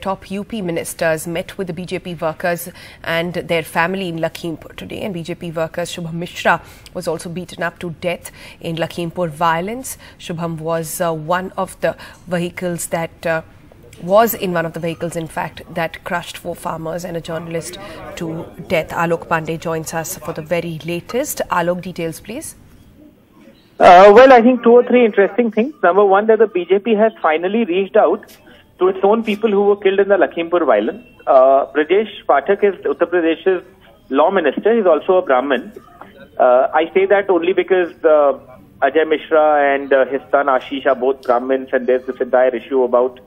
Top UP ministers met with the BJP workers and their family in Lakhimpur today, and BJP workers Shubham Mishra was also beaten up to death in Lakhimpur violence. Shubham was one of the vehicles that in fact, that crushed 4 farmers and a journalist to death. Alok Pandey joins us for the very latest. Alok, details please. Well, I think 2 or 3 interesting things. Number one, that the BJP has finally reached out to its own people who were killed in the Lakhimpur violence. Brajesh Pathak is Uttar Pradesh's law minister. He's also a Brahmin. I say that only because Ajay Mishra and his son Ashish are both Brahmins, and there's this entire issue about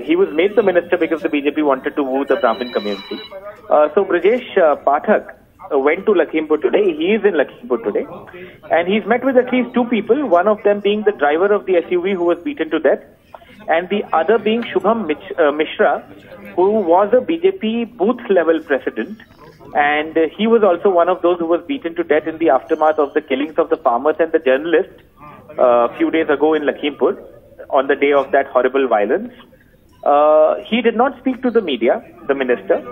he was made the minister because the BJP wanted to woo the Brahmin community. So Brajesh Pathak went to Lakhimpur today. He is in Lakhimpur today, and he's met with at least 2 people, one of them being the driver of the SUV who was beaten to death, and the other being Shubham Mishra, who was a BJP booth-level president, and he was also one of those who was beaten to death in the aftermath of the killings of the farmers and the journalist a few days ago in Lakhimpur on the day of that horrible violence. He did not speak to the media, the minister,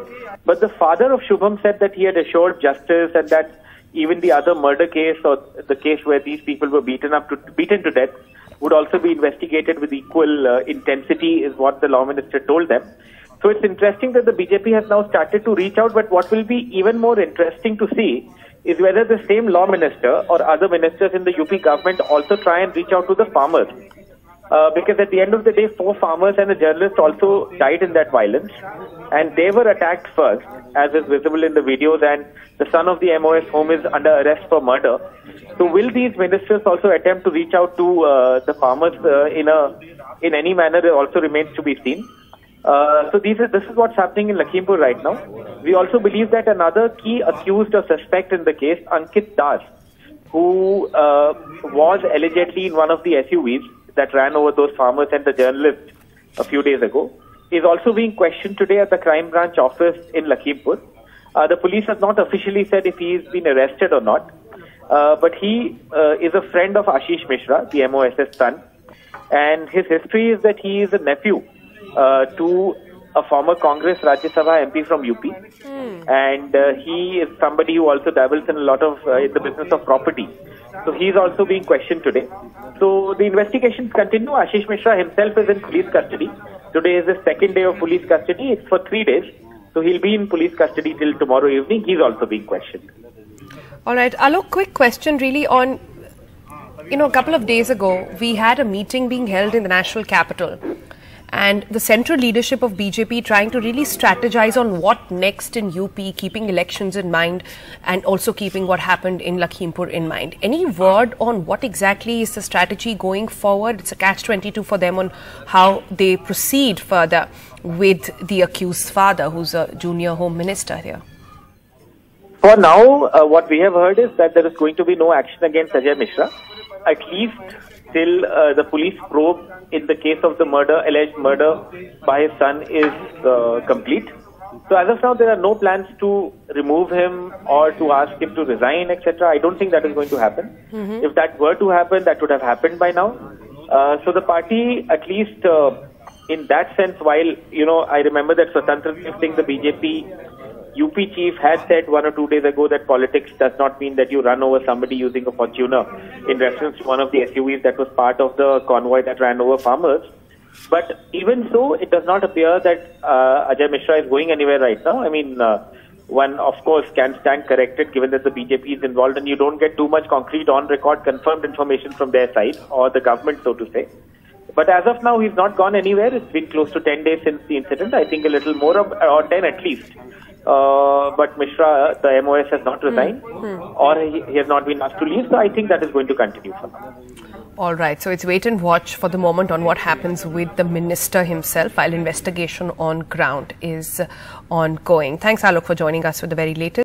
but the father of Shubham said that he had assured justice and that even the other murder case or the case where these people were beaten to death would also be investigated with equal intensity, is what the law minister told them. So it's interesting that the BJP has now started to reach out, but what will be even more interesting to see is whether the same law minister or other ministers in the UP government also try and reach out to the farmers. Because at the end of the day, 4 farmers and a journalist also died in that violence, and they were attacked first, as is visible in the videos, and the son of the MOS home is under arrest for murder. So will these ministers also attempt to reach out to the farmers in any manner? It also remains to be seen. So this is what's happening in Lakhimpur right now. We also believe that another key accused or suspect in the case, Ankit Das, who was allegedly in one of the SUVs that ran over those farmers and the journalist a few days ago, is also being questioned today at the crime branch office in Lakhimpur. The police has not officially said if he's been arrested or not, but he is a friend of Ashish Mishra, the MOS's son, and his history is that he is a nephew to a former Congress Rajya Sabha MP from UP, and he is somebody who also dabbles in a lot of in the business of property. So he's also being questioned today. So the investigations continue. Ashish Mishra himself is in police custody. Today is the 2nd day of police custody. It's for 3 days. So he'll be in police custody till tomorrow evening. He's also being questioned. All right. Alok, quick question really on, a couple of days ago, we had a meeting being held in the national capital, and the central leadership of BJP trying to really strategize on what next in UP, keeping elections in mind and also keeping what happened in Lakhimpur in mind. Any word on what exactly is the strategy going forward? It's a catch-22 for them on how they proceed further with the accused's father, who's a junior home minister here. For now, what we have heard is that there is going to be no action against Ajay Mishra, at least till the police probe in the case of the alleged murder by his son is complete. So as of now, there are no plans to remove him or to ask him to resign, etc. I don't think that is going to happen. If that were to happen, that would have happened by now. So the party, at least in that sense, while, I remember that Swatantra Singh, the BJP UP chief, had said 1 or 2 days ago that politics does not mean that you run over somebody using a Fortuner, in reference to one of the SUVs that was part of the convoy that ran over farmers. But even so, it does not appear that Ajay Mishra is going anywhere right now. I mean, one, of course, can stand corrected given that the BJP is involved and you don't get too much concrete on-record confirmed information from their side or the government, so to say. But as of now, he's not gone anywhere. It's been close to 10 days since the incident. I think a little more or 10 at least. But Mishra, the MOS, has not resigned or he has not been asked to leave. So I think that is going to continue for now. All right. So it's wait and watch for the moment on what happens with the minister himself while investigation on ground is ongoing. Thanks, Alok, for joining us with the very latest.